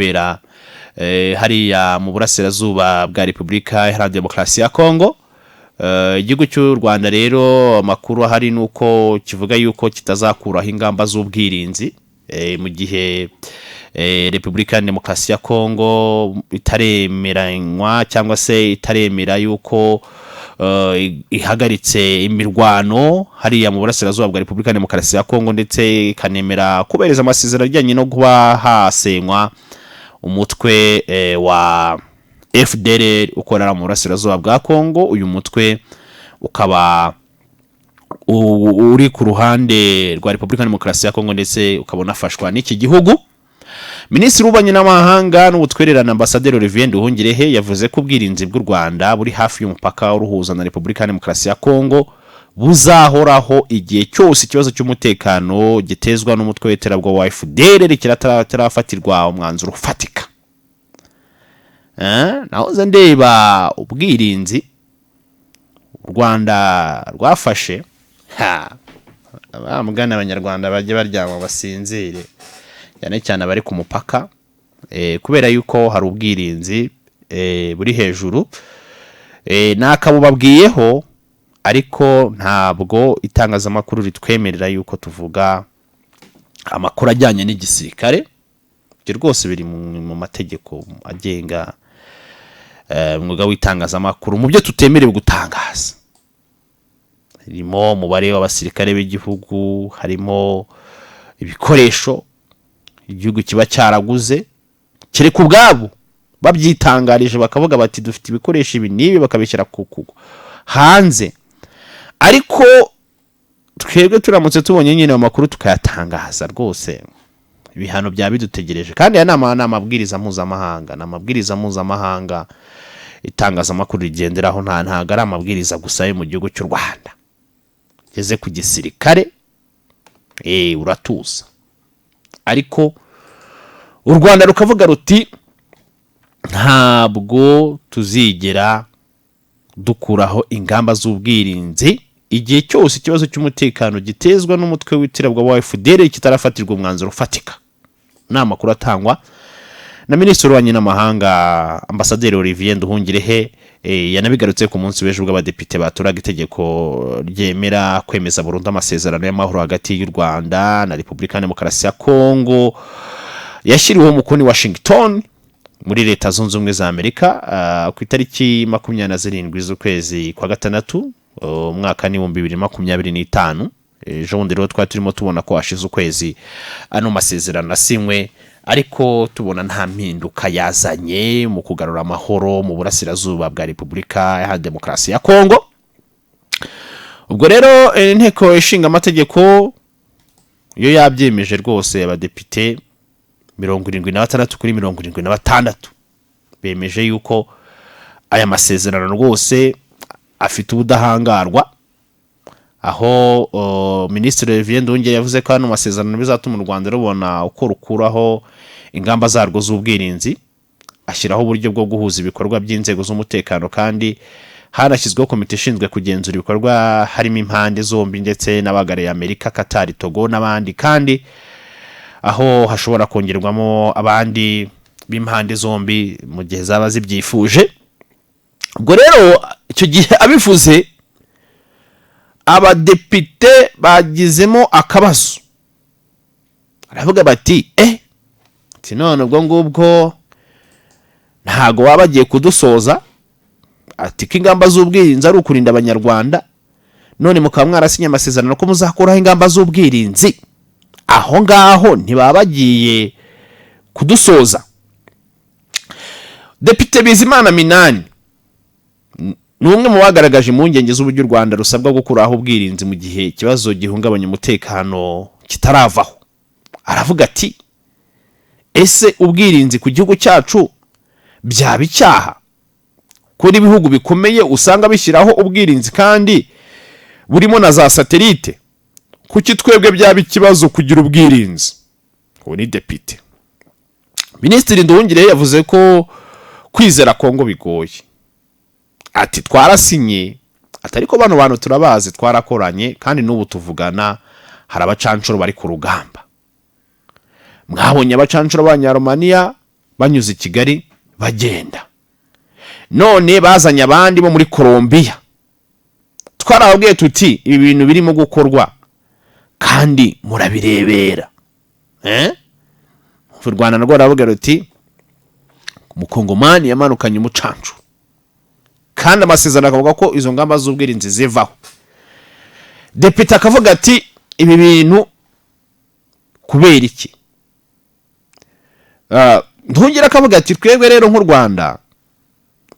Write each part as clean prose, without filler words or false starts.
kubera hariya mu burasirazuba bwa Repubulika Iharanira Demokarasi ya Kongo. Igihugu cy'u Rwanda rero amakuru ahari nuko kivuga yuko kitazakuraho ingamba z'ubwirinzi mu gihe Repubulika Iharanira Demokarasi ya Kongo itaremeranywa cyangwa se itaremera yuko ihagaritse imirwano hariya mu burasirazuba bwa Repubulika Iharanira Demokarasi ya Kongo, ndetse ikanemera kubereza amasezerano ajyanye no kuba hasenywa umutwe wa FDLR ukorera mu burasirazuba bwa Kongo. Uyu mutwe ukaba uri ku ruhande rwa Repubulika Iharanira Demokarasi ya Kongo ndetse ukabona afashwa n'iki gihugu. Minisitiri w'Ububanyi n'Amahanga n'Ubutwererane Ambasaderi Olivier Nduhungirehe yavuze ko ubwirinzi bw'u Rwanda buri hafi y'umupaka uruhuza na Repubulika Iharanira Demokarasi ya Kongo buzahoraho igihe cyose ikibazo cy'umutekano gitezwa n'umutwe w'iterabwoba wa FDLR kitarafatirwa umwanzuro ufatika. Nahoze ndeba ubwirinzi u Rwanda rwafashe, abamugana abanyarwanda bajye baryama basinzire, cyane cyane abari ku mupaka, kubera yuko hari ubwirinzi buri hejuru. Nakabubabwiyeho ariko ntabwo itangazamakuru ritwemerera yuko tuvuga amakuru ajyanye n'igisirikare. Ibyo rwose biri mu mategeko agenga umwuga w'itangazamakuru. Mu byo tutemerewe gutangaza harimo umubare w'abasirikare b'igihugu, harimo ibikoresho igihugu kiba cyaraguze, kereka ubwabo babyitangarije bakavuga bati dufite ibikoresho ibi n'ibi bakabishyira hanze. Ariko twebwe turamutse tubonye nyine amakuru tukayatangaza, rwose ibihano bya bidutegereje. Kandi aya ni amabwiriza mpuzamahanga, ni amabwiriza mpuzamahanga itangazamakuru rigenderaho, ntago ari amabwiriza gusa yo mu gihugu cy'u Rwanda. Geze ku gisirikare uratuza, ariko u Rwanda rukavuga ruti ntabwo tuzigera dukuraho ingamba z'ubwirinzi igihe cyose ikibazo cy'umutekano gitezwa n'umutwe w'iterabwoba wa FDLR kitarafatirwa umwanzuro ufatika. Ni amakuru atangwa na Minisitiri w'Ububanyi n'Amahanga Ambasaderi Olivier Nduhungirehe. Yanabigarutse ku munsi w'ejo bw'abadepite baturaga itegeko ryemera kwemeza burundu amasezerano y'amahoro hagati y'u Rwanda na Repubulika Iharanira Demokarasi ya Kongo yashyiriweho umukono i Washington muri Leta Zunze Ubumwe za Amerika ku itariki 27 z'ukwezi kwa gatandatu umwaka ni 2025. Ejo bundi rero twari turimo tubona ko hashize ukwezi ano masezerano asinywe, ariko tubona nta mpinduka yazanye mu kugarura amahoro mu burasirazuba bwa Repubulika Iharanira Demokarasi ya Kongo. Ubwo rero inteko ishinga amategeko yo yabyemeje rwose, abadepite 76 kuri 76 bemeje yuko aya masezerano rwose afite ubudahangarwa. Aho Minisitiri Olivier Nduhungirehe yavuze ko hano masezerano bizatuma u Rwanda rubona uko rukuraho ingamba zarwo z'ubwirinzi, ashyiraho uburyo bwo guhuza ibikorwa by'inzego z'umutekano, kandi hanashyizweho komite ishinzwe kugenzura ibikorwa harimo impande zombi ndetse n'abagareye Amerika, Qatar, Togo n'abandi, kandi aho hashobora kongerwamo abandi b'impande zombi mu gihe zaba zibyifuje. Ubwo rero icyo gihe abivuze abadepite bagizemo akabazo, aravuga bati none ubwo ngubwo ntago waba bagiye kudusoza, ati ko ingamba z'ubwirinzi ari ukurinda abanyarwanda, none mukaba mwarasinye amasezerano ko muzakuraho ingamba z'ubwirinzi, aho ngaho ntibaba bagiye kudusoza. Depite Bizimana Minani ni umwe mu bagaragaje impungenge z'uburyo u Rwanda rusabwa gukuraho ubwirinzi mu gihe ikibazo gihungabanya umutekano kitaravaho. Aravuga ati ese ubwirinzi ku gihugu cyacu byaba icyaha? Kuri ibihugu bikomeye usanga bishyiraho ubwirinzi kandi burimo na za satelite, kuki twebwe byaba ikibazo kugira ubwirinzi? Uwo ni depite. Minisitiri Nduhungirehe yavuze ko kwizera Kongo bigoye, ati twarasinye, atari ko bano bantu turabazi, twarakoranye kandi n'ubu tuvugana, hari abacancuro bari ku rugamba. Mwabonye abacancuro b'Abanyaromania banyuze i Kigali bagenda. None bazanye abandi bo muri Colombia, twarababwiye tuti ibi bintu birimo gukorwa kandi murabirebera. U Rwanda narwo ruravuga ruti umukongomani yamanukanye umucancu, kandi amasezerano akavuga ko izo ngamba z'ubwirinzi zivaho. Depite akavuga ati ibi bintu kubera iki? Nduhungira akavuga ati twebwe rero nk'u Rwanda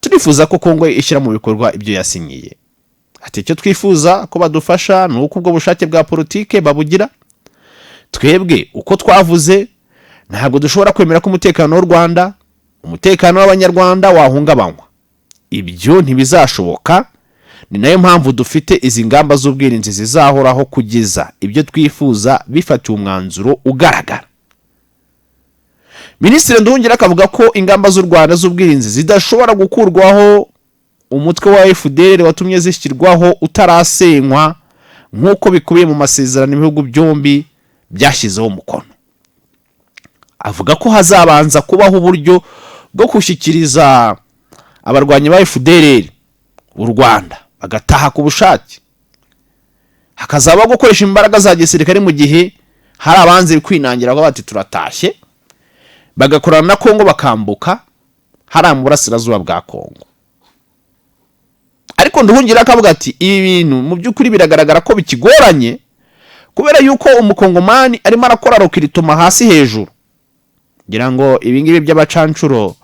turifuza ko Kongo ishyira mu bikorwa ibyo yasinyiye. Ati icyo twifuza ko badufasha ni uko ubwo bushake bwa politike babugira. Twebwe uko twavuze ntabwo dushobora kwemera ko umutekano w'u Rwanda, umutekano w'abanyarwanda wahungabanywa. Ibyo ntibizashoboka. Ni nayo mpamvu dufite izi ngamba z'ubwirinzi zizahoraho kugeza ibyo twifuza bifatiwe umwanzuro ugaragara. Minisitiri Nduhungira akavuga ko ingamba z'u Rwanda z'ubwirinzi zidashobora gukurwaho umutwe wa FDLR watumye zishyirwaho utarasenywa nk'uko bikubiye mu masezerano ibihugu byombi byashyizeho umukono. Avuga ko hazabanza kubaho uburyo bwo gushyikiriza abarwanyi ba FDLR u Rwanda bagataha ku bushake. Hakazaba gukoresha imbaraga za gisirikare mu gihe hari abanze kwinangira ko bati turatashye, bagakorana na Kongo bakambuka hari mu burasirazuba bwa Kongo. Ariko Nduhungira akavuga ati ibi bintu mu by'ukuri biragaragara ko bikigoranye, kubera yuko umukongomani arimo arakora rokiritoma hasi hejuru. Ngira ngo ibi ngibi by'abacancuro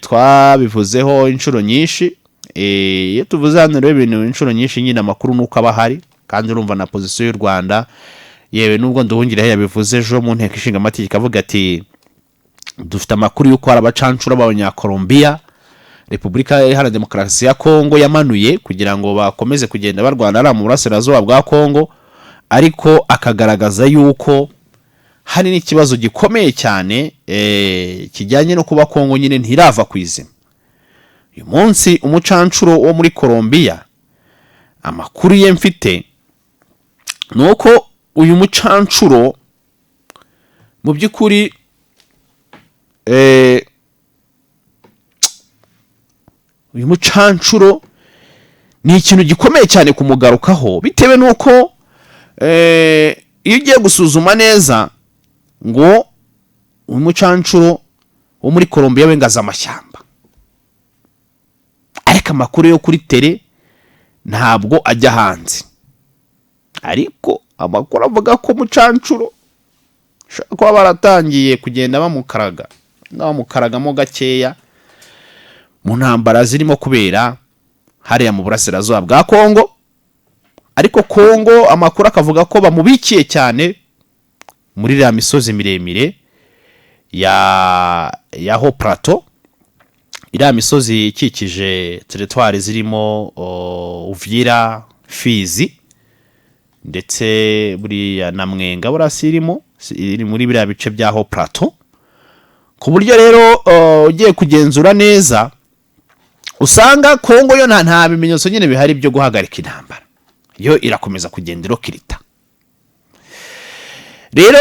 twabivuzeho inshuro nyinshi. Iyo tuvuze hano rero ibintu inshuro nyinshi nyine amakuru nuko aba hari, kandi urumva na position y'u Rwanda. Yewe nubwo Nduhungira yabivuze ejo mu nteko ishinga amategeko avuga ati dufite amakuru yuko hari abacancuro b'Abanyakolombia Repubulika Iharanira Demokarasi ya Kongo yamanuye kugira ngo bakomeze kugenda barwana mu burasirazuba bwa Kongo, ariko akagaragaza yuko hari n'ikibazo gikomeye cyane kijyanye no kuba Kongo nyine ntirava kwizima. Uyu munsi umucancuro wo muri Colombia, amakuru ye mfite nuko uyu mucancuro mu by'ukuri uyu mucancuro ni ikintu gikomeye cyane kumugarukaho, bitewe nuko iyo ugiye gusuzuma neza ngo uyu mucancuro wo muri Colombia wengaza amashyamba, ariko amakuru yo kuri tele ntabwo ajya hanze. Ariko amakuru avuga ko mucancuro ko baratangiye kugenda bamukaragamo gakeya mu ntambara zirimo kubera hariya mu burasirazuba bwa Kongo. Ariko Kongo amakuru akavuga ko bamubikiye cyane muri iriya misozi miremire ya Ho Plateau, iriya misozi ikikije teritwari zirimo Uvira, Fizi ndetse buriya na Mwenga burasirimo iri muri biriya bice bya Ho Plateau. Ku buryo rero ugiye kugenzura neza usanga Kongo yo nta bimenyetso nyine bihari byo guhagarika intambara, yo irakomeza kugenda irokirita. Rero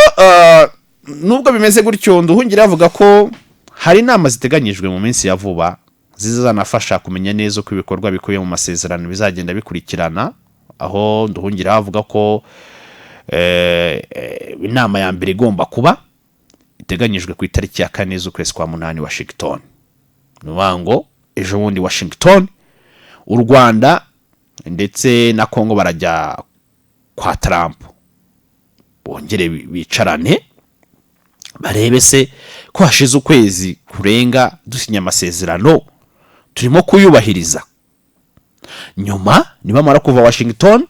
nubwo bimeze gutyo, Nduhungira avuga ko hari inama ziteganyijwe mu minsi ya vuba zizanafasha kumenya neza uko ibikorwa bikubiye mu masezerano bizagenda bikurikirana, aho Nduhungira avuga ko inama ya mbere igomba kuba iteganyijwe ku itariki ya 4 z'ukwezi kwa munani Washington. Nubango ejo bundi Washington, u Rwanda ndetse na Kongo barajya kwa Trump, bongere bicarane barebe se ko hashize ukwezi kurenga dusinya amasezerano turimo kuyubahiriza. Nyuma nibamara kuva Washington,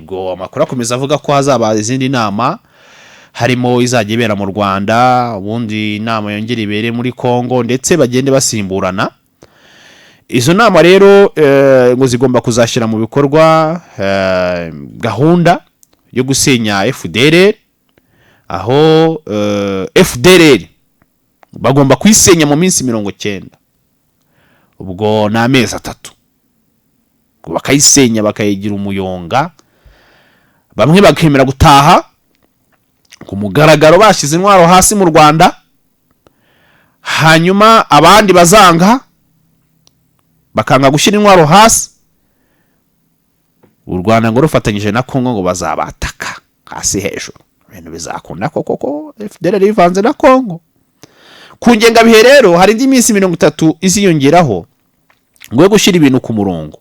bwo amakuru akomeza avuga ko hazaba izindi nama, harimo izajya ibera mu Rwanda, ubundi inama yongera ibere muri Kongo, ndetse bagende basimburana. Izo nama rero ngo zigomba kuzashyira mu bikorwa gahunda yo gusenya FDLR, aho FDLR bagomba kuyisenya mu minsi 90, ubwo na amezi 3 bakayisenya bakayigira umuyonga. Bamwe bakemera gutaha ku mugaragaro bashyize intwaro hasi mu Rwanda, hanyuma abandi bakanga gushyira intwaro hasi, u Rwanda ngo rufatanyije na Kongo ngo bazabataka hasi hejuru. Ibintu bizakunda koko FDLR rivanze na Kongo. Ku ngengabihe rero hari indi minsi 30 iziyongeraho ngo gushyira ibintu ku murongo,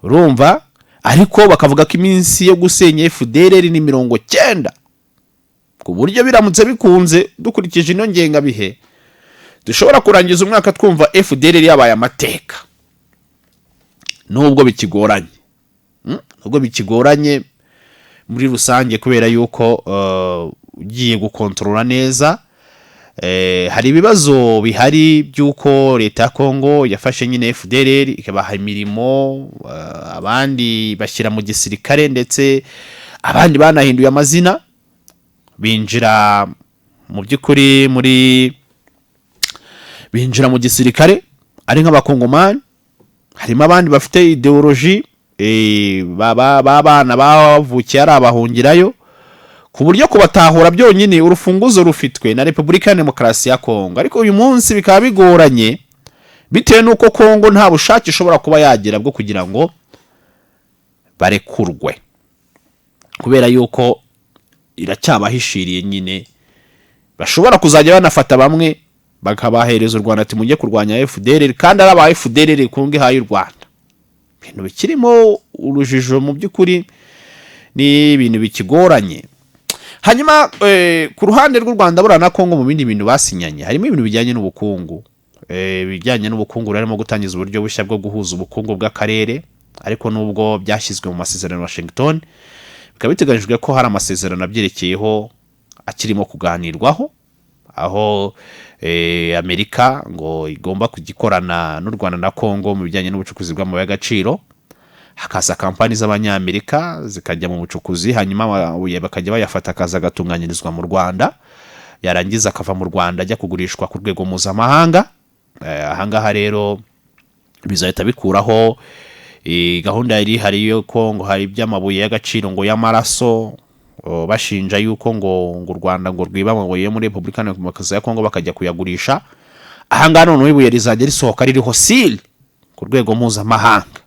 urumva, ariko bakavuga ko iminsi yo gusenya FDLR ni 90, ku buryo biramutse bikunze dukurikije ino ngengabihe dushobora kurangiza umwaka twumva FDLR yabaye amateka, nubwo bikigoranye muri rusange, kubera yuko ugiye gukontorora neza. Hari ibibazo bihari by'uko leta ya Kongo yafashe nyine FDLR ikabaha imirimo, abandi bashyira mu gisirikare, ndetse abandi banahinduye amazina binjira mu by'ukuri binjira mu gisirikare ari nk'abakongomani. Harimo abandi bafite ideology babana bavukiye ari abahungirayo, ku buryo kubatahura byonyine urufunguzo rufitwe na Repubulika ya Demokarasi ya Kongo. Ariko uyu munsi bikaba bigoranye bitewe nuko Kongo nta bushake ishobora kuba yagira bwo kugira ngo barekurwe, kubera yuko iracyabahishiriye nyine. Bashobora kuzajya banafata bamwe bakabahereza u Rwanda ati mujye kurwanya FDLR, kandi ari aba FDLR Kongo ihaye u Rwanda. Ibintu bikirimo urujijo mu by'ukuri, ni ibintu bikigoranye. Hanyuma ku ruhande rw'u Rwanda bura na Kongo mu bindi bintu basinyanye harimo ibintu bijyanye n'ubukungu. Bijyanye n'ubukungu rarimo gutangiza uburyo bushya bwo guhuza ubukungu bw'akarere, ariko nubwo byashyizwe mu masezerano ya Washington, bikaba biteganyijwe ko hari amasezerano abyerekeyeho akirimo kuganirwaho, aho Amerika ngo igomba kugikorana n'u Rwanda na Kongo mu bijyanye n'ubucukuzi bw'amabuye y'agaciro. Hakaza kampani z'abanyamerika zikajya mu bucukuzi, hanyuma amabuye bakajya bayafata akaza agatunganyirizwa mu Rwanda, yarangiza akava mu Rwanda ajya kugurishwa ku rwego mpuzamahanga. Ahangaha rero bizahita bikuraho gahunda yari hari yo ko ngo hari iby'amabuye y'agaciro ngo y'amaraso, bashinja yuko ngo u Rwanda ngo rwiba amabuye muri Repubulika ya Demokarasi ya Kongo bakajya kuyagurisha. Ahangaha none ibuye rizajya risohoka ririho seal ku rwego mpuzamahanga.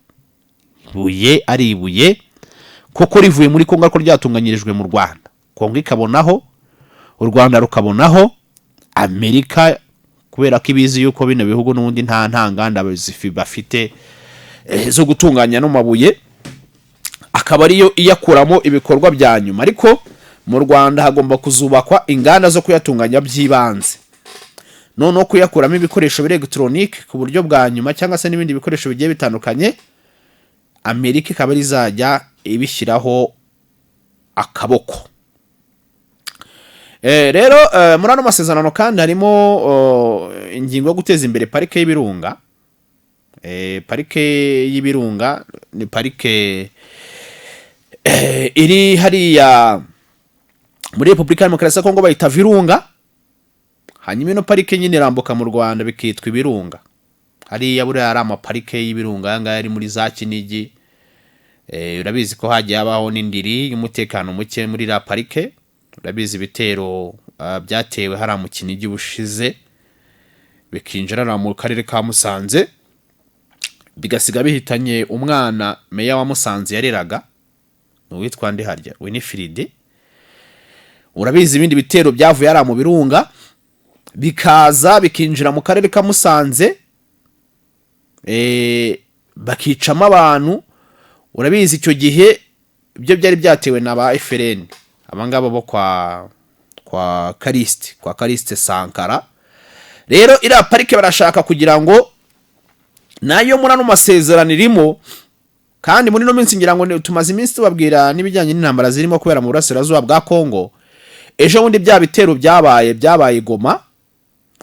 Ibuye ari ibuye koko rivuye muri Kongo ko ryatunganyirijwe mu Rwanda, Kongo ikabonaho, u Rwanda rukabonaho, Amerika kubera ko ibizi yuko bino bihugu n'ubundi nta nganda bafite zo gutunganya no mabuye, akaba ariyo iyakuramo ibikorwa bya nyuma. Ariko mu Rwanda hagomba kuzubakwa inganda zo kuyatunganya by'ibanze, noneho kuyakuramo ibikoresho electronique ku buryo bwa nyuma, cyangwa se n'ibindi bikoresho bigiye bitandukanye. Amerika ikaba rizajya ibishyiraho akaboko. Rero muri ano masezerano kandi harimo ingingo yo guteza imbere parike y'ibirunga. Parike y'ibirunga ni parike iri hariya muri Repubulika ya Demokarasi ya Kongo bayita Virunga, hanyuma ino parike nyine irambuka mu Rwanda bikitwa Ibirunga. Hariya buriya ari amaparike y'ibirunga, aya ngaya ari muri za Kinigi. Urabizi ko hagiye habaho n'indiri y'umutekano muke muri la parike. Urabizi ibitero byatewe hari mu Kinigi bushize, bikinjira mu karere ka Musanze, bigasiga bihitanye umwana meya wa Musanze yareraga, n'uwitwa ndi harya Winifride. Urabizi ibindi bitero byavuye hari mu Birunga bikaza bikinjira mu karere ka Musanze, bakicamo abantu. Urabizi icyo gihe ibyo byari byatewe na ba FRN, abangaba bo kwa Kariste Sankara. Rero iriya parike barashaka kugira ngo nayo muri ano masezerano irimo, kandi muri no minsi ngira ngo tumaze iminsi tubabwira n'ibijyanye n'intambara zirimo kubera mu burasirazuba bwa Kongo. Ejo bundi bya bitero byabaye Goma,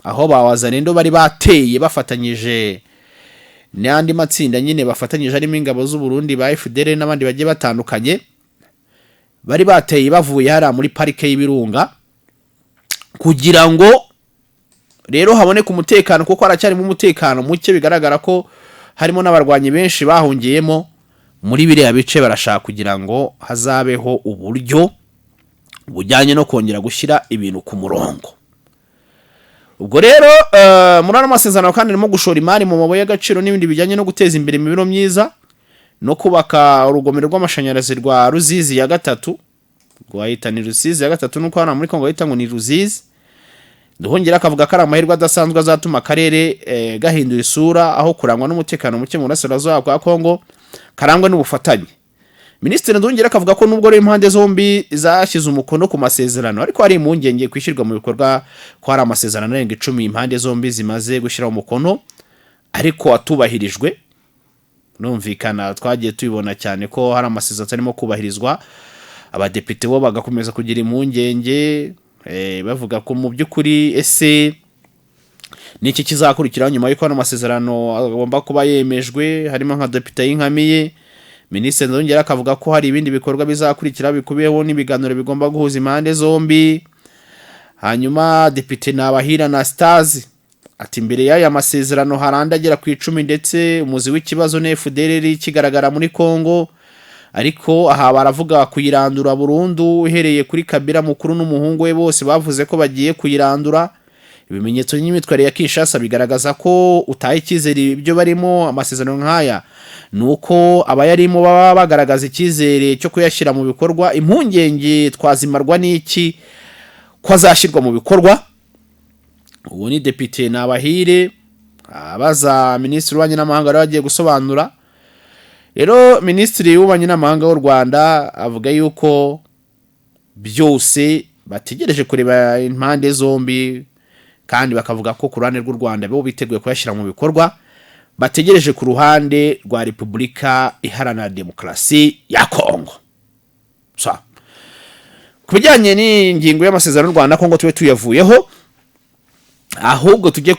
aho bawazanendo bari bateye bafatanyije n'andi matsinda nyine bafatanyije arimo ingabo z'u Burundi ba FDL n'abandi bagiye batandukanye, bari bateye bavuye hari muri parike y'ibirunga kugira ngo rero haboneke umutekano, kuko haracyarimo umutekano muke. Bigaragara ko harimo n'abarwanyi benshi bahungiyemo muri biriya bice. Barashaka kugira ngo hazabeho uburyo bujyanye no kongera gushyira ibintu ku murongo. ubwo rero muri ano masezerano kandi arimo gushora imari mu mabuye y'agaciro n'ibindi bijyanye no guteza imbere imibiro myiza no kubaka urugomero rw'amashanyarazi rwa Ruzizi ya gatatu, rwahita ni Rusizi ya gatatu nuko hano muri Kongo bahita ngo ni Ruzizi. Nduhongera akavuga ko ari amahirwe adasanzwe azatuma akarere gahindura isura aho kurangwa n'umutekano muke mu burasirazuba bwa Kongo karangwa n'ubufatanye. Minisitiri Nduhongera akavuga ko nubwo impande zombi zashyize umukono ku masezerano ariko hari impungenge kwishyirwa mu bikorwa ko hari amasezerano arenga 10 impande zombi zimaze gushyira umukono ariko atubahirijwe. Numvikana twagiye tubibona cyane ko hari amasezerano arimo kubahirizwa, abadepite bo bagakomeza kugira impungenge bavuga ko mu by'ukuri ese niki kizakurikiraho nyuma y'uko hano amasezerano agomba kuba yemejwe. Harimo nka depite y'inkamiye Minisitiri Nduhongera akavuga ko hari ibindi bikorwa bizakurikira bikubiyeho n'ibiganiro bigomba guhuza impande zombi. Hanyuma depite Nabahira na Stars ati imbere y'aya masezerano harandagera ku 10 ndetse umuzi w'ikibazo ne FDLR kigaragara muri Kongo, ariko aha baravuga kuyirandura burundu uhereye kuri Kabila mukuru n'umuhungu we bose bavuze ko bagiye kuyirandura. Ibimenyetso n'imitware ya Kinshasa bigaragaza ko utaye ikizere ibyo barimo. Amasezerano nk'aya nuko abayarimo baba bagaragaza ikizere cyo kuyashyira mu bikorwa. Impungenge twazimarwa n'iki ko azashyirwa mu bikorwa. Ubu ni depite Nabahire abaza minisitiri w'ububanyi n'amahanga bagiye gusobanura. Rero minisitiri w'ububanyi n'amahanga w'u Rwanda avuga yuko byose bategereje kureba impande zombi kandi bakavuga ko ku ruhande rw'u Rwanda bo biteguye kuyashyira mu bikorwa, bategereje ku ruhande rwa Repubulika Iharanira Demokarasi ya Kongo. Kubijyanye n'ingingo y'amasezerano y'u Rwanda Kongo tube tuyavuyeho, ahubwo tujye